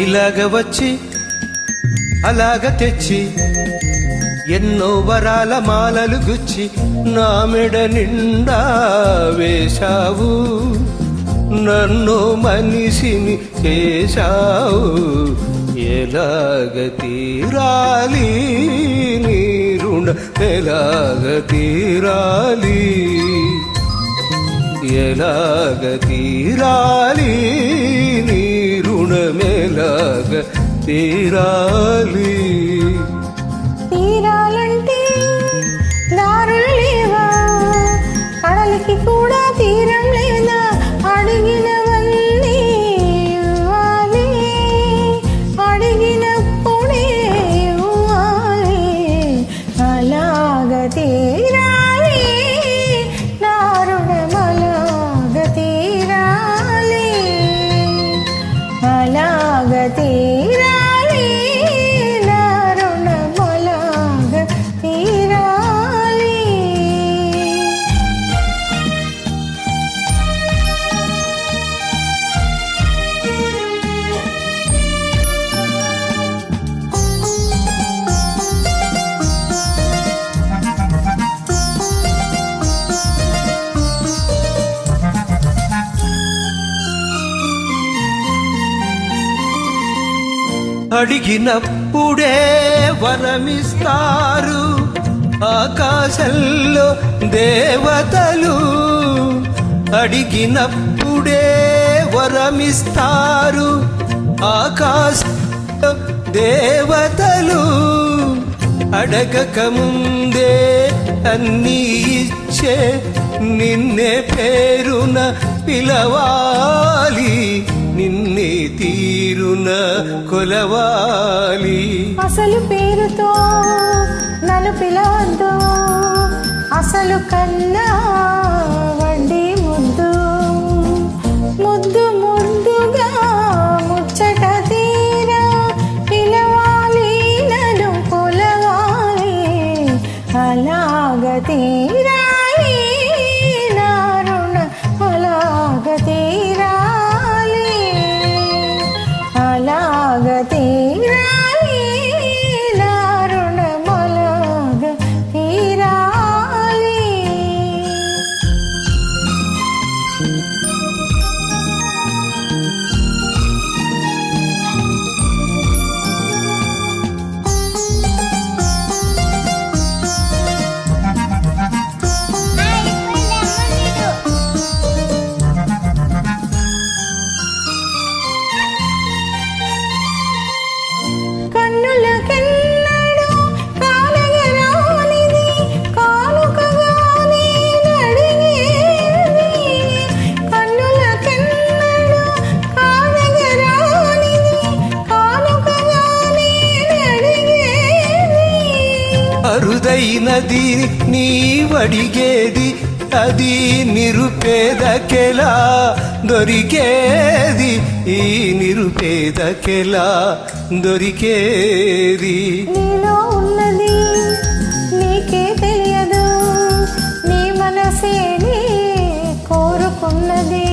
ఇలాగ వచ్చి అలాగ తెచ్చి ఎన్నో వరాల మాలలు గుచ్చి నా మెడ నిండా వేశావు, నన్ను మనిషిని చేశావు. ఎలాగ తీరాలి నీ రుణం, ఎలాగ తీరాలి, ఎలాగ తీరాలి నీ రుణం, ఎలాగ తీరాలి. తీరాలంటే దారులు లేవా, కడలికి కూడా తీరం లేదా, అడిగినవన్నీ ఇవ్వాలి, అడిగినప్పుడే ఇవ్వాలి. అలాగ తీరాలి నా రుణం, అలాగ తీరాలి, అలాగ తీరాలి నా రుణం, అలాగ తీరాలి. అడిగినప్పుడే వరమిస్తారు ఆకాశంలో దేవతలు, అడిగినప్పుడే వరమిస్తారు ఆకాశంలో దేవతలు. అడగక ముందే అన్నీ ఇచ్చే నిన్నే పేరున పిలవాలి, నిన్నే తీరున కొలవాలి. అసలు పేరుతో నన్ను పిలవద్దు, అసలు కన్నా వడ్డీ ముద్దు, ముద్దు ముద్దుగా ముచ్చట తీరా పిలవాలి, నన్ను కొలవాలి. అలాగ తీరాలి నా రుణం, అలాగ తీరాలి, అలాగ తీరాలి నా రుణం, అలాగ తీరాలి. కన్నులకెన్నడూ కానగరానిది కానుకగా నేనడిగేది, కన్నులకెన్నడూ కానగరానిది కానుకగా నేనడిగేది. అరుదైనది నీవడిగేది, అది నిరుపేదకెలా దొరికేది, ఈ నిరుపేదకెలా దొరికేది. నీలో ఉన్నది నీకే తెలియదు, నీ మనసే నీ కోరుకున్నది.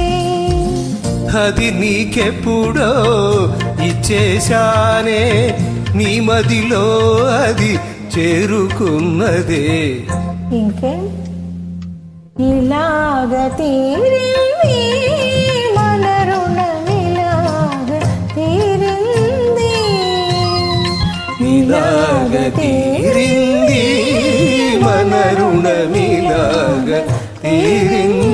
అది నీకెప్పుడో ఇచ్చేశానే, నీ మదిలో అది చేరుకున్నదే. ఇంకేం ఇలాగ తీరింది మన రుణం, ఇలాగ తీరింది, ఇలాగ తీరింది మన రుణమిలాగ తీరింది.